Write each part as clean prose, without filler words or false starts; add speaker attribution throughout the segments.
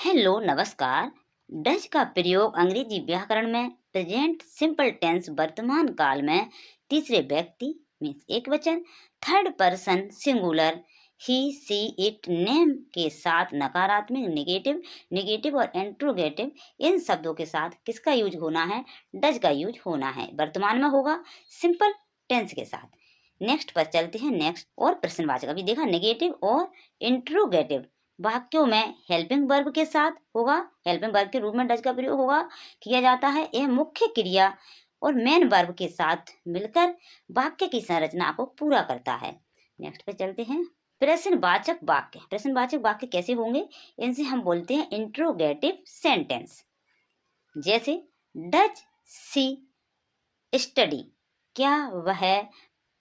Speaker 1: Hello नमस्कार। Dutch का प्रयोग अंग्रेजी व्याकरण में प्रेजेंट सिंपल टेंस वर्तमान काल में तीसरे व्यक्ति मीन्स एक वचन third person singular he she it name के साथ नकारात्मक नेगेटिव और इंट्रोगेटिव इन शब्दों के साथ किसका यूज होना है? डच का यूज होना है। वर्तमान में होगा सिंपल टेंस के साथ। नेक्स्ट पर चलते हैं। नेक्स्ट और प्रश्नवाचक अभी देखा नेगेटिव और इंट्रोगेटिव वाक्यों में हेल्पिंग वर्ब के साथ होगा। हेल्पिंग वर्ब के रूप में डच का प्रयोग होगा किया जाता है। यह मुख्य क्रिया और मेन वर्ब के साथ मिलकर वाक्य की संरचना को पूरा करता है। नेक्स्ट पे चलते हैं। प्रश्नवाचक वाक्य। प्रश्नवाचक वाक्य कैसे होंगे? इनसे हम बोलते हैं इंट्रोगेटिव सेंटेंस। जैसे डच सी स्टडी, क्या वह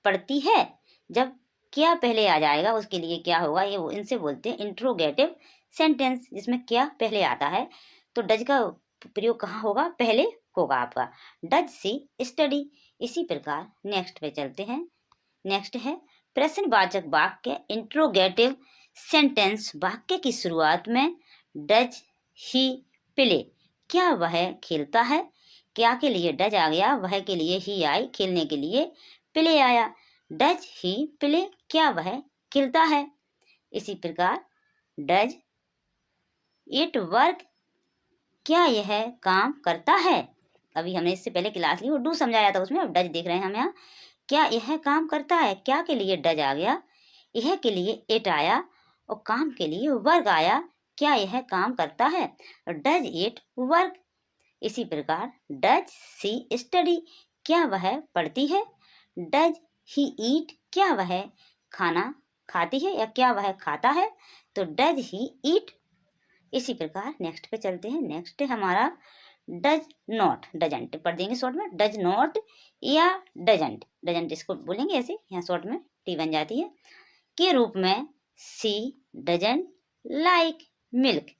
Speaker 1: पढ़ती है? जब क्या पहले आ जाएगा उसके लिए क्या होगा, ये इनसे बोलते हैं इंट्रोगेटिव सेंटेंस, जिसमें क्या पहले आता है। तो डज का प्रयोग कहाँ होगा? पहले होगा आपका डज सी स्टडी। इसी प्रकार नेक्स्ट पे चलते हैं। नेक्स्ट है प्रश्नवाचक वाक्य इंट्रोगेटिव सेंटेंस। वाक्य की शुरुआत में डज ही प्ले, क्या वह खेलता है? क्या के लिए डज आ गया, वह के लिए ही आई, खेलने के लिए प्ले आया। डज ही प्ले, क्या वह खेलता है? इसी प्रकार डज इट वर्क, क्या यह काम करता है? अभी हमने इससे पहले क्लास ली वो डू समझाया था उसमें, अब डज देख रहे हैं हम यहाँ। क्या यह काम करता है? क्या के लिए डज आ गया, यह के लिए इट आया और काम के लिए वर्क आया। क्या यह काम करता है? Does it work. इसी प्रकार डज सी स्टडी, क्या वह पढ़ती है? डज ही ईट, क्या वह खाना खाती है या क्या वह खाता है? तो डज ही ईट। इसी प्रकार नेक्स्ट पे चलते हैं। नेक्स्ट हमारा डज नॉट, डजंट पढ़ देंगे शॉर्ट में, डज नॉट या डजंट। डजंट इसको बोलेंगे ऐसे, यहाँ शॉर्ट में टी बन जाती है के रूप में। सी डजंट लाइक मिल्क,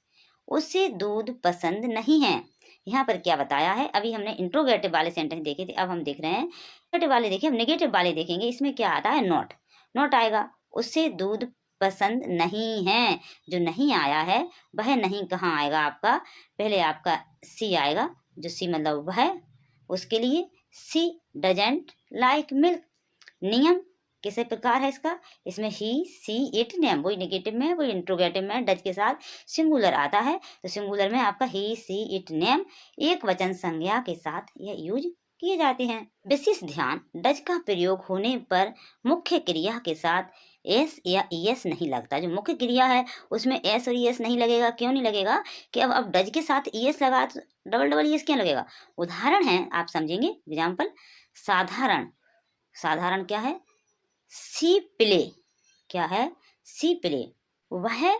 Speaker 1: उसे दूध पसंद नहीं है। यहाँ पर क्या बताया है? अभी हमने इंट्रोगेटिव वाले सेंटेंस देखे थे, अब हम देख रहे हैं नेगेटिव वाले। देखे हम नेगेटिव वाले देखेंगे। इसमें क्या आता है? नॉट। नॉट आएगा, उसे दूध पसंद नहीं है। जो नहीं आया है वह नहीं कहाँ आएगा आपका? पहले आपका सी आएगा, जो सी मतलब वह, उसके लिए सी डजंट लाइक मिल्क। नियम किस प्रकार है इसका? इसमें ही सी इट नेम, वही नेगेटिव में वही इंट्रोगेटिव में डज के साथ सिंगुलर आता है। तो सिंगुलर में आपका ही सी इट नेम एक वचन संज्ञा के साथ यह यूज किए जाते हैं। विशेष ध्यान, डज का प्रयोग होने पर मुख्य क्रिया के साथ एस या ईएस नहीं लगता। जो मुख्य क्रिया है उसमें एस और ईएस नहीं लगेगा। क्यों नहीं लगेगा? कि अब डज के साथ ईएस लगा तो डबल डबल ईएस क्यों लगेगा? उदाहरण है, आप समझेंगे। एग्जाम्पल साधारण। साधारण क्या है? सी प्ले, क्या है? सी प्ले, वह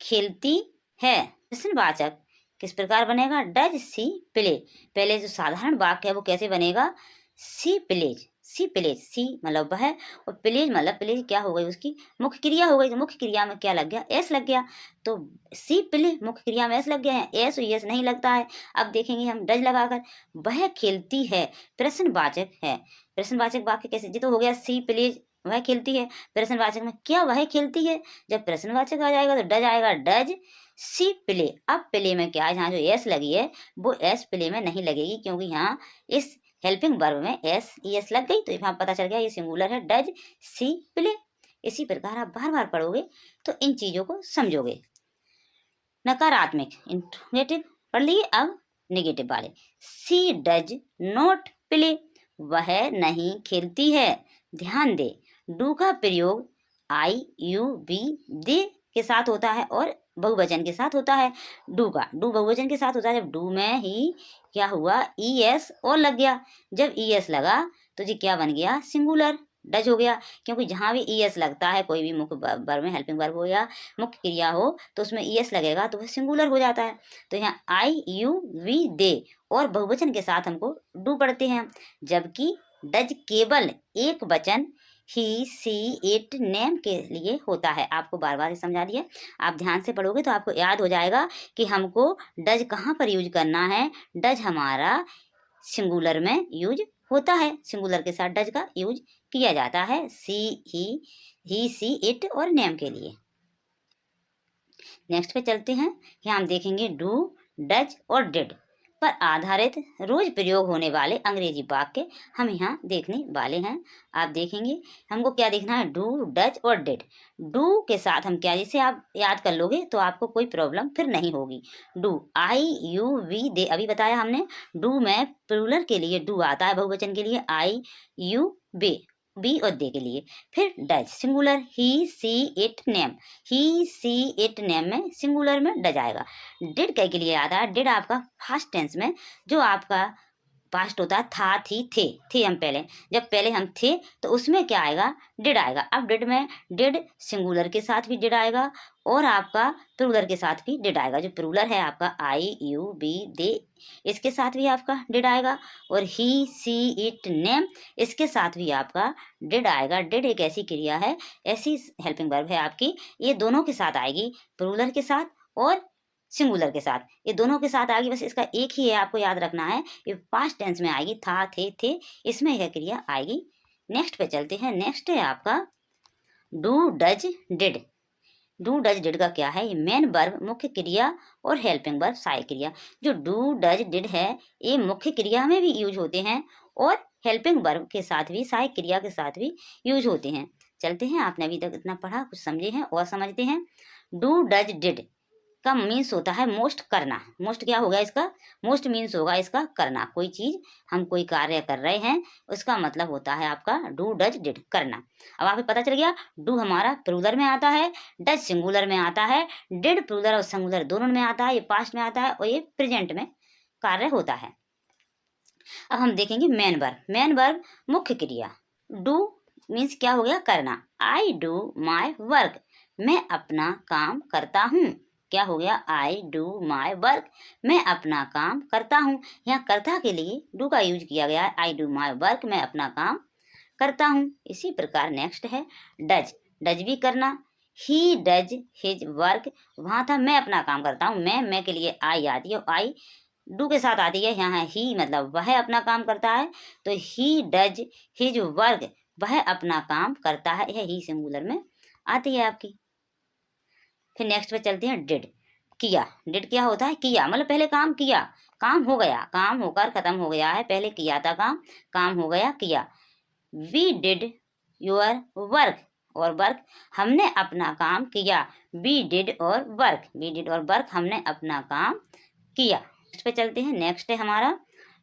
Speaker 1: खेलती है। प्रश्नवाचक किस प्रकार बनेगा? Does C play. पहले जो साधारण वाक्य है वो कैसे बनेगा? सी प्लेज। सी प्लेज, सी मतलब वह और प्लेज मतलब प्लेज क्या हो गई? उसकी मुख्य क्रिया हो गई। तो मुख्य क्रिया में क्या लग गया? एस लग गया। तो सी प्ले मुख्य क्रिया में एस लग गया है, एस और एस नहीं लगता है। अब देखेंगे हम डज लगाकर, वह खेलती है प्रश्नवाचक है। प्रश्नवाचक वाक्य कैसे? जी तो हो गया सी प्लेज, वह खेलती है। प्रश्नवाचक में क्या वह खेलती है? जब प्रश्नवाचक आ जाएगा तो डज आएगा, डज सी प्ले। अब प्ले में क्या है? यहाँ जो एस लगी है वो एस प्ले में नहीं लगेगी, क्योंकि यहाँ इस हेल्पिंग वर्ब में एस ईएस लग गई। तो यहाँ पता चल गया ये सिंगुलर है, डज सी प्ले। इसी प्रकार आप बार बार पढ़ोगे तो इन चीजों को समझोगे। नकारात्मक इंट्रोगेटिव पढ़ लिए। अब नेगेटिव वाले, सी डज नॉट प्ले, वह नहीं खेलती है। ध्यान दे, डू का प्रयोग आई यू बी दे के साथ होता है और बहुवचन के साथ होता है। डू का, डू बहुवचन के साथ होता है। जब डू में ही क्या हुआ? ई एस और लग गया। जब ई एस लगा तो जी क्या बन गया? सिंगुलर, डज हो गया। क्योंकि जहाँ भी ई एस लगता है कोई भी मुख्य वर्ब में, हेल्पिंग वर्ब हो या मुख्य क्रिया हो, तो उसमें ई एस लगेगा तो वह सिंगुलर हो जाता है। तो यहाँ आई यू वी दे और बहुवचन के साथ हमको डू पढ़ते हैं। जबकि डज केवल एक वचन ही सी इट नेम के लिए होता है। आपको बार बार समझा दिया, आप ध्यान से पढ़ोगे तो आपको याद हो जाएगा कि हमको डज कहाँ पर यूज करना है। डज हमारा सिंगुलर में यूज होता है, सिंगुलर के साथ डज का यूज किया जाता है सी ही सी इट और नेम के लिए। नेक्स्ट पे चलते हैं। यहाँ हम देखेंगे डू, डज और डिड पर आधारित रोज प्रयोग होने वाले अंग्रेजी वाक्य हम यहाँ देखने वाले हैं। आप देखेंगे हमको क्या देखना है, डू, डज और डिड। डू के साथ हम क्या, जिसे आप याद कर लोगे तो आपको कोई प्रॉब्लम फिर नहीं होगी। डू, आई यू वी दे, अभी बताया हमने। डू में प्लूरल के लिए डू आता है, बहुवचन के लिए आई यू बे, बी और दे के लिए। फिर does singular, he she it name, he she it name में सिंगुलर में डज आएगा। डिड के लिए आता है, डिड आपका फास्ट टेंस में, जो आपका पास्ट होता है था, थी, थे हम पहले, जब पहले हम थे तो उसमें क्या आएगा, डिड आएगा। अब डिड में डिड सिंगुलर के साथ भी डिड आएगा और आपका प्लूरल के साथ भी डिड आएगा। जो प्लूरल है आपका आई यू बी दे, इसके साथ भी आपका डिड आएगा। और ही सी इट नेम, इसके साथ भी आपका डिड आएगा। डिड एक ऐसी क्रिया है, ऐसी हेल्पिंग वर्ब है आपकी, ये दोनों के साथ आएगी, प्लूरल के साथ और सिंगुलर के साथ, ये दोनों के साथ आएगी। बस इसका एक ही है, आपको याद रखना है, ये पास्ट टेंस में आएगी, था, थे, इसमें यह क्रिया आएगी। नेक्स्ट पे चलते हैं। नेक्स्ट है आपका do, does, did. Do, does, did का क्या है, ये मेन वर्ब, मुख्य क्रिया और हेल्पिंग वर्ब सहायक क्रिया। जो डू, डज, डिड है ये मुख्य क्रिया में भी यूज होते हैं और हेल्पिंग वर्ब के साथ भी, सहायक क्रिया के साथ भी यूज होते हैं। चलते हैं, आपने अभी तक इतना पढ़ा, कुछ समझे हैं और समझते हैं। डू, डज, डिड का मीन्स होता है मोस्ट, करना। मोस्ट क्या होगा इसका, मोस्ट मीन्स होगा इसका करना। कोई चीज हम कोई कार्य कर रहे हैं उसका मतलब होता है आपका डू, डज, डिड, करना। अब आपको पता चल गया, डू हमारा प्लूरल में आता है, डज सिंगुलर में आता है, डिड प्लूरल और सिंगुलर दोनों में आता है, ये पास्ट में आता है और ये प्रेजेंट में कार्य होता है। अब हम देखेंगे मेन वर्ब। मेन वर्ब मुख्य क्रिया। डू मीन्स क्या हो गया, करना। आई डू माई वर्क, मैं अपना काम करता हूँ। क्या हो गया, आई डू माई वर्क, मैं अपना काम करता हूँ। यहाँ कर्ता के लिए डू का यूज किया गया है, आई डू माई वर्क, मैं अपना काम करता हूँ। इसी प्रकार नेक्स्ट है डज। डज भी करना, ही डज हिज वर्क, वहाँ था मैं अपना काम करता हूँ, मैं के लिए आई आती है, आई डू के साथ आती है। यहाँ है ही, मतलब वह अपना काम करता है, तो ही डज हिज वर्क, वह अपना काम करता है, यह ही सिंगुलर में आती है आपकी। फिर नेक्स्ट पे चलते हैं डिड, किया। डिड क्या होता है, किया, मतलब पहले काम किया, काम हो गया, काम होकर खत्म हो गया है, पहले किया था काम, काम हो गया, किया। वी डिड योर वर्क, और वर्क, हमने अपना काम किया। वी डिड और वर्क, वी डिड और वर्क, हमने अपना काम किया। नेक्स्ट पे चलते हैं। नेक्स्ट है हमारा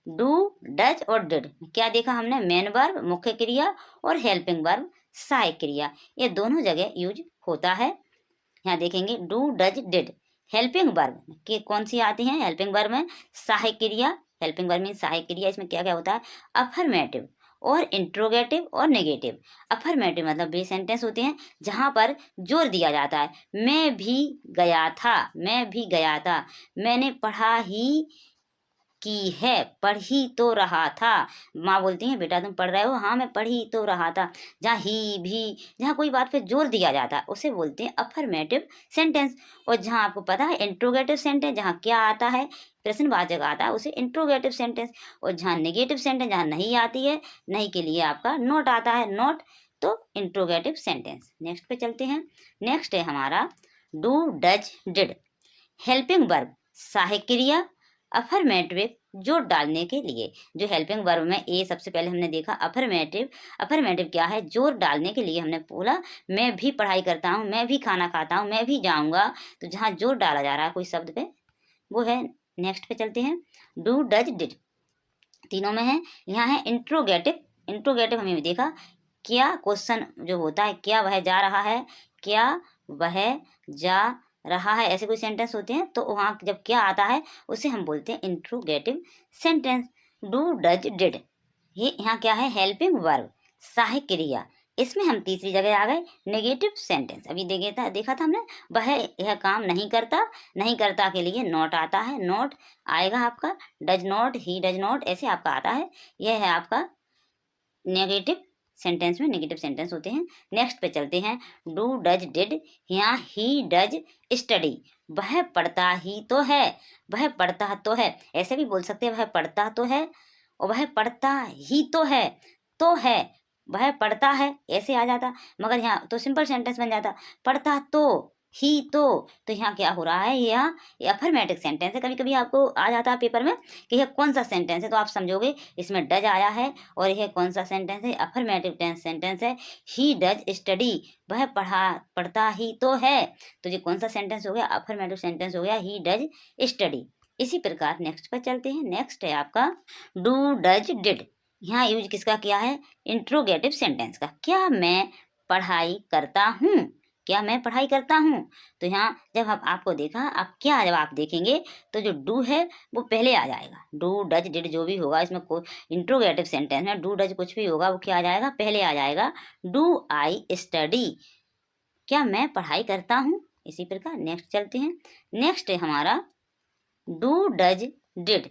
Speaker 1: डू, डज और डिड। क्या देखा हमने, मेन वर्ब मुख्य क्रिया और हेल्पिंग वर्ब सहायक क्रिया, ये दोनों जगह यूज होता है। यहाँ देखेंगे do, does, did. Helping verb के कौन सी आती हैं, हेल्पिंग वर्ब में सहायक क्रिया। हेल्पिंग वर्ब में सहायक क्रिया, इसमें क्या क्या होता है, अफर्मेटिव और इंट्रोगेटिव और नेगेटिव। अफर्मेटिव मतलब वे सेंटेंस होते हैं जहाँ पर जोर दिया जाता है। मैं भी गया था, मैं भी गया था, मैंने पढ़ा ही की है, पढ़ ही तो रहा था। माँ बोलती हैं बेटा तुम पढ़ रहे हो, हाँ मैं पढ़ ही तो रहा था। जहाँ ही भी, जहाँ कोई बात पे जोर दिया जाता है उसे बोलते हैं अफर्मेटिव सेंटेंस। और जहाँ आपको पता है इंट्रोगेटिव सेंटेंस, जहाँ क्या आता है, प्रश्नवाचक आता है, उसे इंट्रोगेटिव सेंटेंस। और जहाँ नेगेटिव सेंटेंस, जहाँ नहीं आती है, नहीं के लिए आपका नॉट आता है, नॉट, तो इंट्रोगेटिव सेंटेंस। नेक्स्ट पे चलते हैं। नेक्स्ट है हमारा do, does, did. Helping verb सहायक क्रिया, अफर्मेटिव जोर डालने के लिए। जो हेल्पिंग वर्ब में ए सबसे पहले हमने देखा अफर्मेटिव। अफर्मेटिव क्या है, जोर डालने के लिए हमने बोला मैं भी पढ़ाई करता हूँ, मैं भी खाना खाता हूँ, मैं भी जाऊँगा। तो जहाँ जोर डाला जा रहा है कोई शब्द पे, वो है। नेक्स्ट पे चलते हैं। डू, डज, डिड तीनों में है। यहाँ है इंट्रोगेटिव। इंट्रोगेटिव हमें देखा, क्या क्वेश्चन जो होता है, क्या वह जा रहा है, क्या वह जा रहा है, ऐसे कोई सेंटेंस होते हैं, तो वहाँ जब क्या आता है उसे हम बोलते हैं interrogative sentence. Do, does, did, ये यहाँ क्या है, हेल्पिंग वर्ब सहायक क्रिया। इसमें हम तीसरी जगह आ गए नेगेटिव सेंटेंस। अभी देखा था हमने, वह यह काम नहीं करता, नहीं करता के लिए नॉट आता है, नॉट आएगा आपका। Does not, he does not, ऐसे आपका आता है। यह है आपका नेगेटिव सेंटेंस में नेगेटिव सेंटेंस होते हैं। नेक्स्ट पे चलते हैं। डू, डज, डिड, यहाँ ही डज स्टडी, वह पढ़ता ही तो है, वह पढ़ता तो है, ऐसे भी बोल सकते हैं, वह पढ़ता तो है और वह पढ़ता ही तो है वह पढ़ता है, ऐसे आ जाता। मगर यहाँ तो सिंपल सेंटेंस बन जाता, पढ़ता तो ही तो यहाँ क्या हो रहा है, यह अफर्मेटिव सेंटेंस है। कभी कभी आपको आ जाता है पेपर में कि यह कौन सा सेंटेंस है, तो आप समझोगे इसमें डज आया है और यह कौन सा सेंटेंस है, अफर्मेटिव टेंस सेंटेंस है। ही डज स्टडी, वह पढ़ता ही तो है। तो ये कौन सा सेंटेंस हो गया, अफर्मेटिव सेंटेंस हो गया, ही डज स्टडी। इसी प्रकार नेक्स्ट पर चलते हैं। नेक्स्ट है आपका डू डज डिड। यहाँ यूज किसका किया है, इंट्रोगेटिव सेंटेंस का। क्या मैं पढ़ाई करता हूँ, क्या मैं पढ़ाई करता हूँ। तो यहाँ जब हम आपको देखा, अब क्या जब आप देखेंगे तो जो डू है वो पहले आ जाएगा। डू डज डिड जो भी होगा इसमें इंट्रोगेटिव सेंटेंस में डू डज कुछ भी होगा वो क्या आ जाएगा, पहले आ जाएगा। डू आई स्टडी, क्या मैं पढ़ाई करता हूँ। इसी प्रकार नेक्स्ट चलते हैं। नेक्स्ट है हमारा do does did.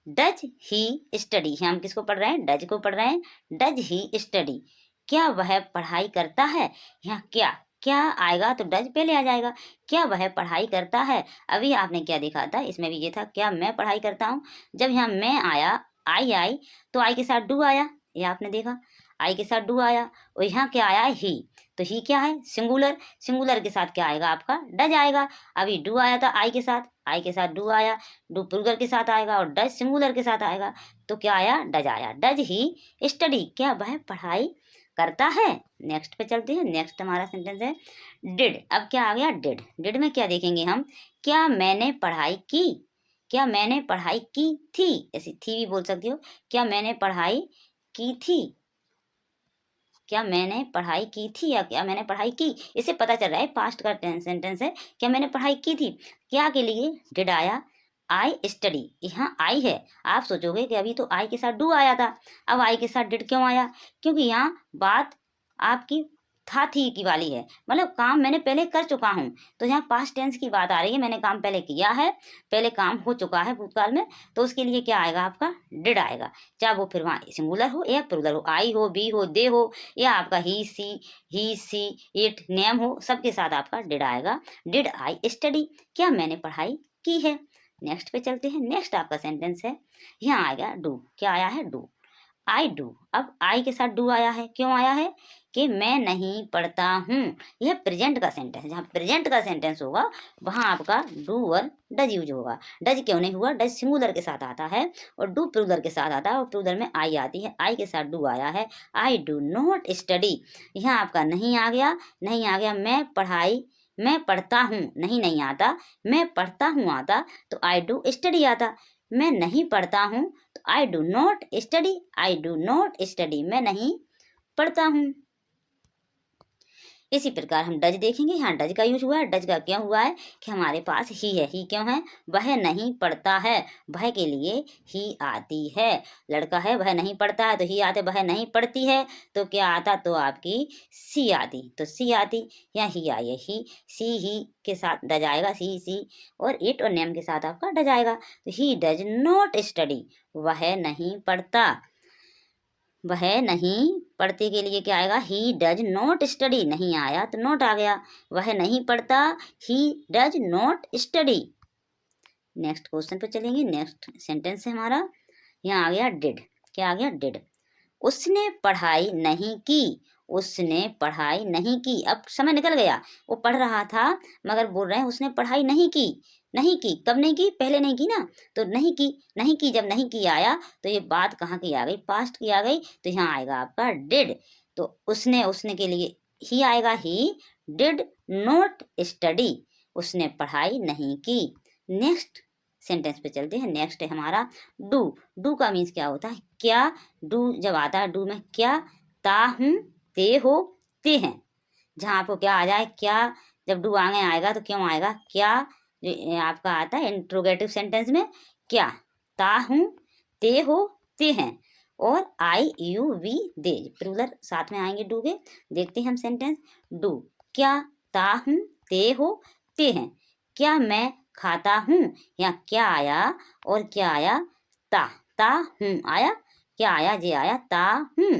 Speaker 1: Does he study, हम किसको पढ़ रहे हैं, डज को पढ़ रहे हैं। डज ही स्टडी, क्या वह पढ़ाई करता है। यहाँ क्या क्या आएगा तो डज पहले आ जाएगा। क्या वह पढ़ाई करता है। अभी आपने क्या देखा था, इसमें भी ये था क्या मैं पढ़ाई करता हूँ। जब यहाँ मैं आया, आई तो आई के साथ डू आया, ये आपने देखा, आई के साथ डू आया। और यहाँ क्या आया, ही। तो ही क्या है, सिंगुलर। सिंगुलर के साथ क्या आएगा आपका, डज आएगा। अभी डू आया था आई के साथ, आई के साथ डू आया, डू प्लूरल के साथ आएगा और डज सिंगुलर के साथ आएगा। तो क्या आया, डज आया। डज ही स्टडी, क्या वह पढ़ाई करता है। नेक्स्ट पे चलते हैं। नेक्स्ट हमारा सेंटेंस है डिड। अब क्या आ गया, डिड। डिड में क्या देखेंगे हम, क्या मैंने पढ़ाई की। क्या मैंने पढ़ाई की थी, ऐसी थी भी बोल सकते हो। क्या मैंने पढ़ाई की थी, क्या मैंने पढ़ाई की थी या क्या मैंने पढ़ाई की। इससे पता चल रहा है पास्ट का सेंटेंस है, क्या मैंने पढ़ाई की थी। क्या के लिए डिड आया, आई स्टडी। यहाँ आई है, आप सोचोगे कि अभी तो आई के साथ डू आया था, अब आई के साथ डिड क्यों आया, क्योंकि यहाँ बात आपकी था थी की वाली है, मतलब काम मैंने पहले कर चुका हूँ। तो यहाँ पास्ट टेंस की बात आ रही है, मैंने काम पहले किया है, पहले काम हो चुका है भूतकाल में, तो उसके लिए क्या आएगा आपका, डिड आएगा। चाहे वो फिर वहाँ सिंगुलर हो या प्लूरल हो, आई हो, बी हो, दे हो, या आपका ही सी इट नेम हो, सबके साथ आपका डिड आएगा। डिड आई स्टडी, क्या मैंने पढ़ाई की है। नेक्स्ट पे चलते हैं। नेक्स्ट आपका सेंटेंस है, यहाँ आएगा डू। क्या आया है, डू। I do. अब आई के साथ डू आया है, क्यों आया है, कि मैं नहीं पढ़ता हूँ। यह प्रेजेंट का सेंटेंस है, जहाँ प्रेजेंट का सेंटेंस होगा वहाँ आपका डू और डज यूज होगा। डज क्यों नहीं हुआ, डज सिंगुलर के साथ आता है और डू प्लूरल के साथ आता है, और प्लूरल में आई आती है, आई के साथ डू आया है। आई डू नॉट स्टडी, यहाँ आपका नहीं आ गया, नहीं आ गया। मैं पढ़ता हूँ, नहीं आता, मैं पढ़ता हूँ आता, तो आई डू स्टडी आता। मैं नहीं पढ़ता हूँ तो I do not study, I do not study, मैं नहीं पढ़ता हूँ। इसी प्रकार हम डज देखेंगे। यहाँ डज का यूज हुआ है। डज का क्यों हुआ है कि हमारे पास ही है, ही क्यों है, वह नहीं पढ़ता है, वह के लिए ही आती है। लड़का है वह नहीं पढ़ता है तो ही आते, वह नहीं पढ़ती है तो क्या आता, तो आपकी सी आती, तो सी आती, या ही आई है, ही सी, ही के साथ डज आएगा, सी और इट और नेम के साथ आपका डज आएगा। तो ही डज नॉट स्टडी, वह नहीं पढ़ता, वह नहीं पढ़ते के लिए क्या आएगा, ही डज नॉट स्टडी, नहीं आया तो नॉट आ गया, वह नहीं पढ़ता, he does not study. Next question पे चलेंगे। नेक्स्ट सेंटेंस है हमारा, यहाँ आ गया डिड। क्या आ गया, डिड। उसने पढ़ाई नहीं की, उसने पढ़ाई नहीं की। अब समय निकल गया, वो पढ़ रहा था मगर बोल रहे हैं उसने पढ़ाई नहीं की। नहीं की कब नहीं की, पहले नहीं की ना, तो नहीं की, नहीं की, जब नहीं की आया तो ये बात कहाँ की आ गई, पास्ट की आ गई, तो यहाँ आएगा आपका डिड। तो उसने के लिए ही आएगा, ही डिड नॉट स्टडी, उसने पढ़ाई नहीं की। नेक्स्ट सेंटेंस पे चलते हैं। नेक्स्ट है हमारा डू। डू का मीन्स क्या होता है, क्या। डू जब आता है, डू में क्या, ता हूँ, ते हो, ते हैं। जहाँ आपको क्या आ जाए, क्या, जब डू आगे आएगा तो क्यों आएगा, क्या आपका आता है इंट्रोगेटिव सेंटेंस में, क्या, ता हूँ, ते हो, ते हैं, और आई यू वी दे प्लूरल साथ में आएंगे डू के। देखते हैं हम सेंटेंस। डू, क्या, ता हूँ, ते हो, ते हैं। क्या मैं खाता हूँ, या क्या आया और क्या आया, ता हूँ आया, क्या आया, जे आया, ता हूँ।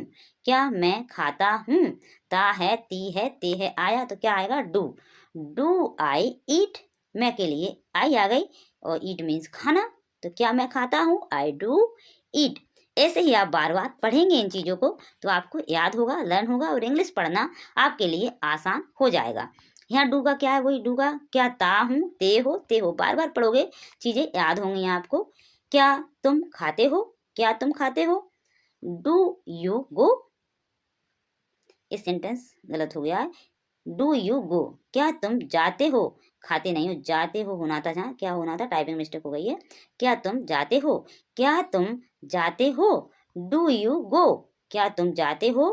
Speaker 1: क्या मैं खाता हूँ, ता है, ती है, ते है आया, तो क्या आएगा, डू। डू आई ईट, मैं के लिए आई आ गई और ईट मीन्स खाना, तो क्या मैं खाता हूँ, आई डू ईट। ऐसे ही आप बार बार पढ़ेंगे इन चीज़ों को तो आपको याद होगा, लर्न होगा, और इंग्लिश पढ़ना आपके लिए आसान हो जाएगा। यहाँ डू का क्या है, वही डू का क्या, ता हूँ ते हो, बार बार पढ़ोगे चीजें याद होंगी आपको। क्या तुम खाते हो, क्या तुम खाते हो, डू यू गो, इस सेंटेंस गलत हो गया है, डू यू गो, क्या तुम जाते हो, खाते नहीं हो, जाते हो होना था, जहाँ क्या होना था, टाइपिंग मिस्टेक हो गई है, क्या तुम जाते हो, क्या तुम जाते हो, डू यू गो, क्या तुम जाते हो,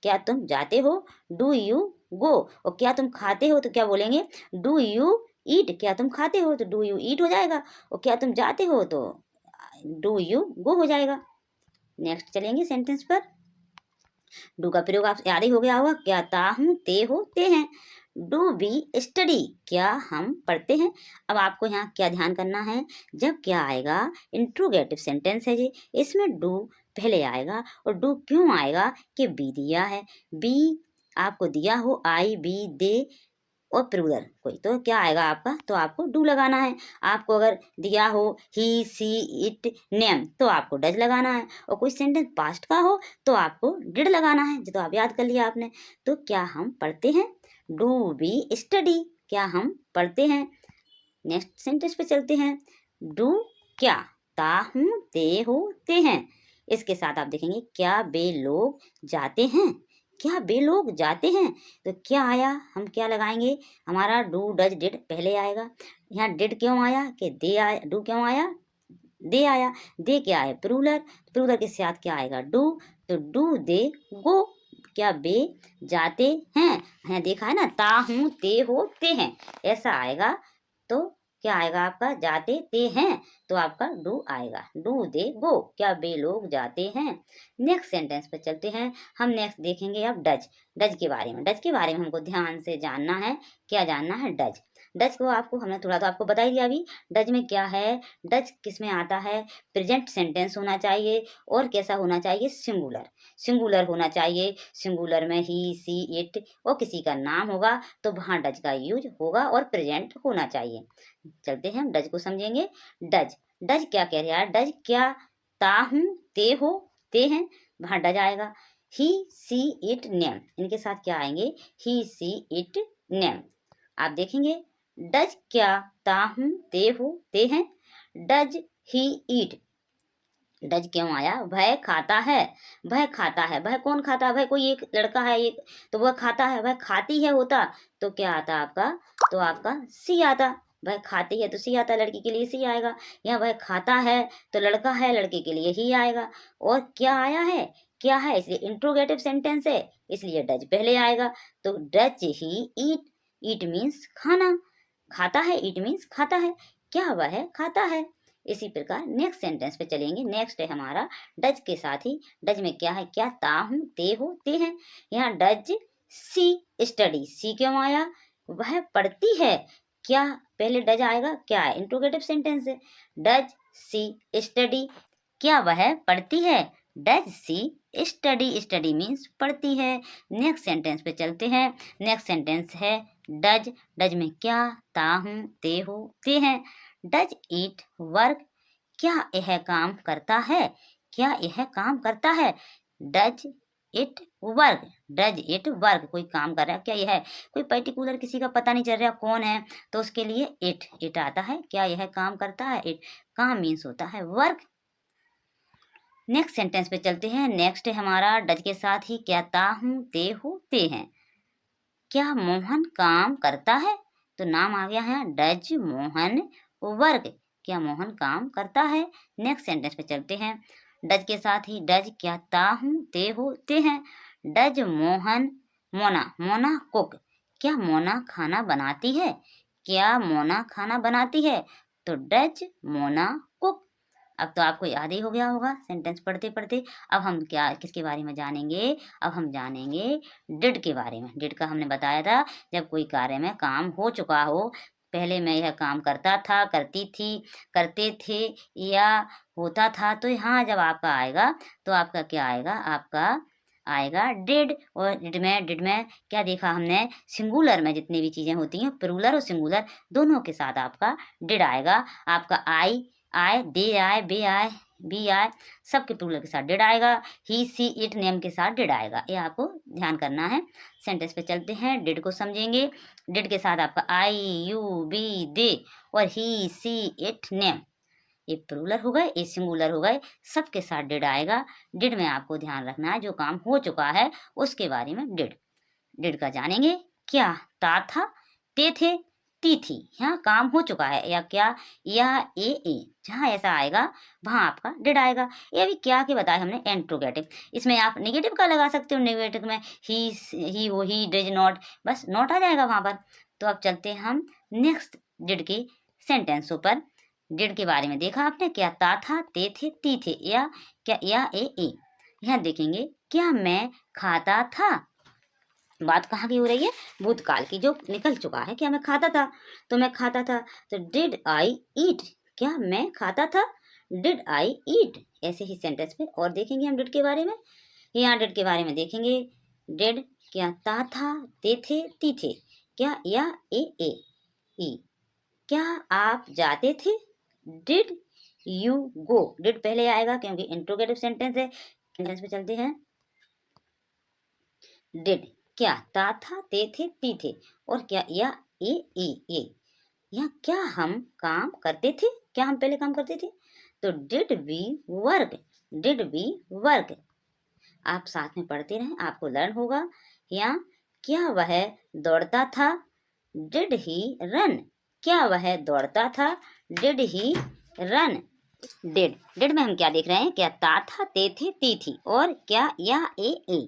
Speaker 1: क्या तुम जाते हो, डू यू गो। और क्या तुम खाते हो तो क्या बोलेंगे, डू यू ईट, क्या तुम खाते हो तो डू यू ईट हो जाएगा, और क्या तुम जाते हो तो डू यू गो हो जाएगा। नेक्स्ट चलेंगे सेंटेंस पर। डू का प्रयोग आप याद ही हो गया होगा, क्या ता हूँ ते हो ते हैं, डू बी स्टडी, क्या हम पढ़ते हैं। अब आपको यहाँ क्या ध्यान करना है, जब क्या आएगा, इंट्रोगेटिव सेंटेंस है जी, इसमें डू पहले आएगा, और डू क्यों आएगा कि बी दिया है, बी आपको दिया हो, आई बी दे और प्लूरल कोई, तो क्या आएगा आपका, तो आपको डू लगाना है। आपको अगर दिया हो ही सी इट नेम तो आपको डज लगाना है, और कोई सेंटेंस पास्ट का हो तो आपको डिड लगाना है, जो तो आप याद कर लिया आपने। तो क्या हम पढ़ते हैं, डू वी स्टडी, क्या हम पढ़ते हैं। नेक्स्ट सेंटेंस पे चलते हैं, डू क्या ता हूँ ते हो ते हैं, इसके साथ आप देखेंगे क्या वे लोग जाते हैं, क्या वे लोग जाते हैं, तो क्या आया, हम क्या लगाएंगे, हमारा डू डज डिड पहले आएगा। यहाँ डिड क्यों आया कि दे आया, डू क्यों आया, दे आया, दे क्या है, प्लूरल, प्लूरल के साथ क्या आएगा, डू, तो डू दे गो, क्या वे जाते हैं। यहाँ देखा है ना, ता हूँ ते हो ते हैं, ऐसा आएगा, तो क्या आएगा आपका, जाते ते हैं, तो आपका डू आएगा, डू दे गो, क्या वे लोग जाते हैं। नेक्स्ट सेंटेंस पर चलते हैं, हम नेक्स्ट देखेंगे अब डज, डज के बारे में, डज के बारे में हमको ध्यान से जानना है, क्या जानना है, डज, डज को आपको हमने थोड़ा तो आपको बता ही दिया अभी, डज में क्या है, डज किस में आता है, प्रेजेंट सेंटेंस होना चाहिए, और कैसा होना चाहिए, सिंगुलर, सिंगुलर होना चाहिए, सिंगुलर में ही सी इट और किसी का नाम होगा तो वहाँ डज का यूज होगा और प्रेजेंट होना चाहिए। चलते हैं हम डज को समझेंगे। डज, डज क्या कह रहा है, डज क्या ता हूँ ते हो ते हैं, वहाँ डज आएगा। ही सी इट नेम, इनके साथ क्या आएंगे, ही सी इट नेम। आप देखेंगे डज क्या ता हूँ ते हो ते हैं, डज ही ईट, डज क्यों आया, वह खाता है, वह खाता है, वह कौन खाता है, वह कोई एक लड़का है एक, तो वह खाता है, वह खाती है होता तो क्या आता आपका, तो आपका सी आता, वह खाती है तो सी आता, लड़की के लिए सी आएगा। यहाँ वह खाता है तो लड़का है, लड़के के लिए ही आएगा। और क्या आया है, क्या है, इसलिए इंट्रोगेटिव सेंटेंस है, इसलिए डज पहले आएगा, तो does he eat, eat means खाना, खाता है, ईट मीन्स खाता है, क्या वह खाता है। इसी प्रकार नेक्स्ट सेंटेंस पे चलेंगे। नेक्स्ट है हमारा डज के साथ ही, डज में क्या है, क्या ता हूँ ते हो ते हैं, यहाँ डज सी स्टडी, सी क्यों आया, वह पढ़ती है, क्या पहले डज आएगा, क्या है, इंट्रोगेटिव सेंटेंस है, डज सी स्टडी, क्या वह पढ़ती है, does she study, study means पढ़ती है। नेक्स्ट सेंटेंस पे चलते हैं। नेक्स्ट सेंटेंस है डज, डज में क्या ता हूँ ते हो ते हैं, डज इट वर्क, क्या यह काम करता है, क्या यह काम करता है, does it work, does it work, कोई काम कर रहा है, क्या यह कोई पर्टिकुलर किसी का पता नहीं चल रहा कौन है, तो उसके लिए इट, इट आता है, क्या यह काम करता है, इट, काम मीन्स होता है वर्क। नेक्स्ट सेंटेंस पे चलते हैं। नेक्स्ट है हमारा डज के साथ ही क्या ता हूँ ते हो ते हैं, क्या मोहन काम करता है, तो नाम आ गया है डज मोहन वर्क, क्या मोहन काम करता है। नेक्स्ट सेंटेंस पे चलते हैं। डज के साथ ही डज क्या ता हूँ ते हो ते हैं, डज मोहन मोना, मोना कुक, क्या मोना खाना बनाती है, क्या मोना खाना बनाती है, तो डज मोना कुक। अब तो आपको याद ही हो गया होगा सेंटेंस पढ़ते पढ़ते। अब हम क्या किसके बारे में जानेंगे, अब हम जानेंगे डिड के बारे में। डिड का हमने बताया था जब कोई कार्य में काम हो चुका हो, पहले मैं यह काम करता था, करती थी, करते थे या होता था, तो यहाँ जब आपका आएगा तो आपका क्या आएगा, आपका आएगा डिड। और डिड में क्या देखा हमने, सिंगुलर में जितनी भी चीज़ें होती हैं प्लूरल और सिंगुलर दोनों के साथ आपका डिड आएगा। आपका आई आए, दे आए, बे आए, बी आए, सबके प्लूरल के साथ डिड आएगा। ही सी इट नेम के साथ डिड आएगा, ये आपको ध्यान करना है। सेंटेंस पे चलते हैं, डिड को समझेंगे। डिड के साथ आपका आई यू बी दे और ही सी इट नेम, ये प्लूरल हो गए, ये सिंगुलर हो गए, सबके साथ डिड आएगा। डिड में आपको ध्यान रखना है जो काम हो चुका है उसके बारे में डिड। डिड का जानेंगे, क्या ता था, ते थे, ती थी, यहाँ काम हो चुका है, या क्या या ए जहाँ ऐसा आएगा वहाँ आपका डिड आएगा। ये अभी क्या के बताया हमने, इंट्रोगेटिव, इसमें आप नेगेटिव का लगा सकते हो, नेगेटिव में ही वो ही डज नॉट, बस नॉट आ जाएगा वहाँ पर। तो अब चलते हैं हम नेक्स्ट डिड के सेंटेंसों पर। डिड के बारे में देखा आपने, क्या ता था, ते थे, ती थे, या क्या या ए यहाँ देखेंगे, क्या मैं खाता था, बात कहाँ की हो रही है, भूतकाल की, जो निकल चुका है। क्या मैं खाता था, तो मैं खाता था, तो डिड आई ईट, क्या मैं खाता था, डिड आई ईट। ऐसे ही सेंटेंस पे और देखेंगे हम डिड के बारे में। यहाँ डिड के बारे में देखेंगे, डिड क्या ता था, ते थे, ती थे, क्या या ए ई, क्या आप जाते थे, डिड यू गो, डिड पहले आएगा क्योंकि इंट्रोगेटिव सेंटेंस है। सेंटेंस पे चलते हैं, डिड क्या ता था, ते थे, ती थे, और क्या या ए या क्या हम काम करते थे, क्या हम पहले काम करते थे, तो did we work, did we work. आप साथ में पढ़ते रहें, आपको लर्न होगा। या क्या वह दौड़ता था, डिड ही रन, क्या वह दौड़ता था, डिड ही रन। डिड में हम क्या देख रहे हैं, क्या ता था, ते थे, ती थी, और क्या या ए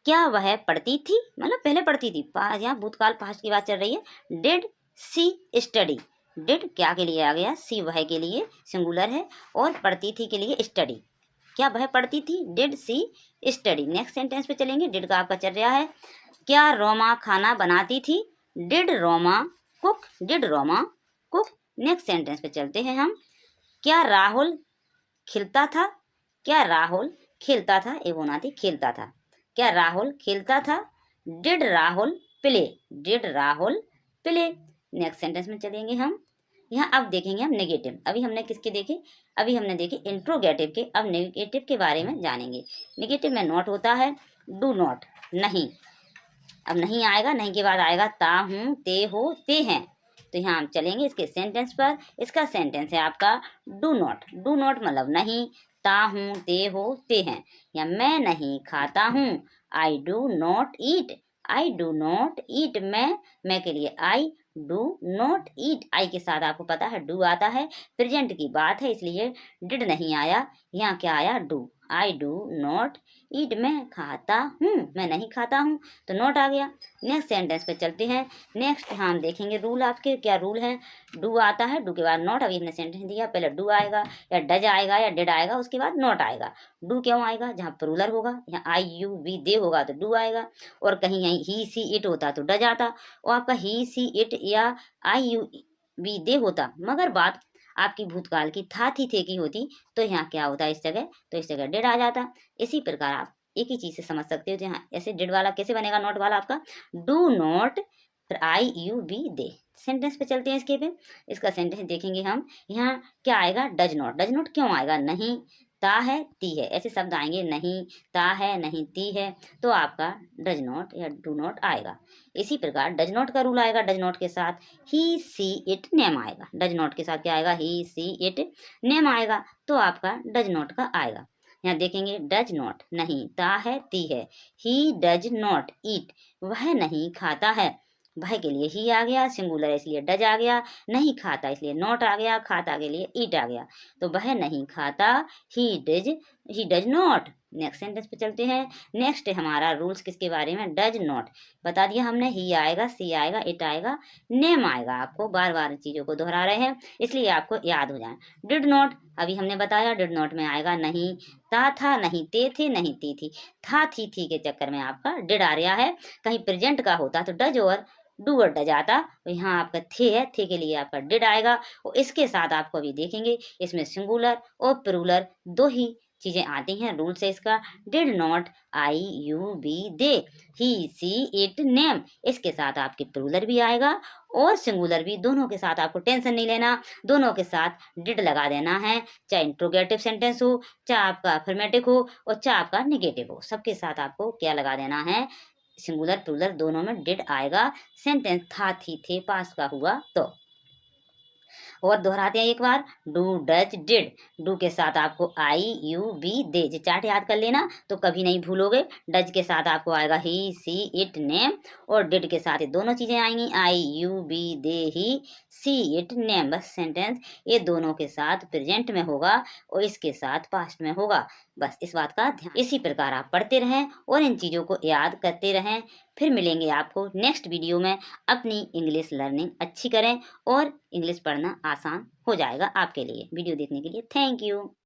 Speaker 1: क्या वह पढ़ती थी, मतलब पहले पढ़ती थी, यहाँ भूतकाल पास्ट की बात चल रही है। डिड सी स्टडी, डिड क्या के लिए आ गया, सी वह के लिए सिंगुलर है, और पढ़ती थी के लिए स्टडी, क्या वह पढ़ती थी, did she study. Next sentence पे चलेंगे, डिड का आपका चल रहा है, क्या रोमा खाना बनाती थी, did Roma cook, did Roma cook. Next sentence पे चलते हैं हम, क्या राहुल खिलता था, क्या राहुल खेलता था, ये होना थी खेलता था, क्या राहुल खेलता था, did Rahul play, did Rahul play. Next sentence में चलेंगे हम, यहाँ अब देखेंगे हम नेगेटिव। अभी हमने किसके देखे, अभी हमने देखे इंट्रोगेटिव के, अब नेगेटिव के बारे में जानेंगे। नेगेटिव में नॉट होता है डू नॉट, नहीं, अब नहीं आएगा, नहीं के बाद आएगा ता हूँ, ते हो, ते हैं। तो यहाँ हम चलेंगे इसके सेंटेंस पर। इसका सेंटेंस है आपका डू नॉट, डू नॉट मतलब नहीं, ता हूँ, ते हो, ते हैं, या मैं नहीं खाता हूँ, I do not eat, I do not eat, मैं के लिए आई डू नॉट ईट, आई के साथ आपको पता है डू आता है, प्रेजेंट की बात है इसलिए डिड नहीं आया, यहाँ क्या आया do, I do not eat, मैं खाता हूँ, मैं नहीं खाता हूँ, तो नॉट आ गया। नेक्स्ट सेंटेंस पे चलते हैं। नेक्स्ट हम देखेंगे रूल, आपके क्या रूल है, डू आता है, डू के बाद नॉट। अभी हमने सेंटेंस दिया, पहले डू आएगा या डज आएगा या डिड आएगा, उसके बाद नॉट आएगा। डू क्यों आएगा, जहाँ प्लूरल होगा, यहाँ आई यू वी दे होगा तो डू आएगा, और कहीं यहीं ही सी इट होता तो डज आता, और आपका ही सी इट या आई यू वी दे होता, मगर बात आपकी भूतकाल की था थी थे की होती, तो यहाँ क्या होता है इस जगह, तो इस जगह डिड आ जाता। इसी प्रकार आप एक ही चीज से समझ सकते हो, यहाँ ऐसे डिड वाला कैसे बनेगा, नॉट वाला आपका डू नॉट, फिर आई यू बी दे। सेंटेंस पे चलते हैं इसके पे, इसका सेंटेंस देखेंगे हम। यहाँ क्या आएगा, डज नॉट, डज नॉट क्यों आएगा, नहीं, ता है, ती है, ऐसे शब्द आएंगे, नहीं ता है, नहीं ती है, तो आपका डज नॉट या डू नॉट आएगा। इसी प्रकार डज नॉट का रूल आएगा, डज नॉट के साथ ही सी इट नेम आएगा, डज नॉट के साथ क्या आएगा, ही सी इट नेम आएगा, तो आपका डज नॉट का आएगा। यहाँ देखेंगे डज नॉट, नहीं, ता है, ती है, ही डज नॉट ईट, वह नहीं खाता है, वह के लिए ही आ गया, सिंगुलर इसलिए डज आ गया, नहीं खाता इसलिए नॉट आ गया, खाता के लिए ईट आ गया, तो वह नहीं खाता, he does not. Next sentence पे चलते हैं। नेक्स्ट हमारा रूल्स किसके बारे में, डज नॉट बता दिया हमने, ही आएगा, सी आएगा, इट आएगा, नेम आएगा। आपको बार बार चीज़ों को दोहरा रहे हैं इसलिए आपको याद हो जाए। डिड नॉट अभी हमने बताया, डिड नॉट में आएगा नहीं, ता था, नहीं ते थे, नहीं ती थी, था थी के चक्कर में आपका डिड आ रहा है। कहीं प्रेजेंट का होता तो डज और डू और डज आता, तो यहाँ आपका थे है, थे के लिए आपका डिड आएगा। और इसके साथ आपको अभी देखेंगे इसमें सिंगुलर और प्लूरल दो ही चीज़ें आती हैं, रूल्स है इसका। Did not, I you we they, he she it name, इसके साथ आपके प्लूरल भी आएगा और सिंगुलर भी, दोनों के साथ आपको टेंशन नहीं लेना, दोनों के साथ डिड लगा देना है, चाहे इंट्रोगेटिव सेंटेंस हो, चाहे आपका अफर्मेटिव हो और चाहे आपका निगेटिव हो, सबके साथ आपको क्या लगा देना है, सिंगुलर प्लूरल दोनों में डिड आएगा। सेंटेंस था, थी, थे, पास का हुआ तो। और दोहराते हैं एक बार, डू, डज, डिड, डू के साथ आपको आई यू बी दे, ये चार्ट याद कर लेना तो कभी नहीं भूलोगे। डज के साथ आपको आएगा ही सी इट नेम और डिड के साथ ये दोनों चीजें आएंगी, I you we they he she it name. बस सेंटेंस ये दोनों के साथ प्रेजेंट में होगा और इसके साथ पास्ट में होगा। बस इस बात का ध्यान, इसी प्रकार आप पढ़ते रहें और इन चीज़ों को याद करते रहें। फिर मिलेंगे आपको नेक्स्ट वीडियो में। अपनी इंग्लिश लर्निंग अच्छी करें और इंग्लिश पढ़ना आसान हो जाएगा आपके लिए। वीडियो देखने के लिए थैंक यू।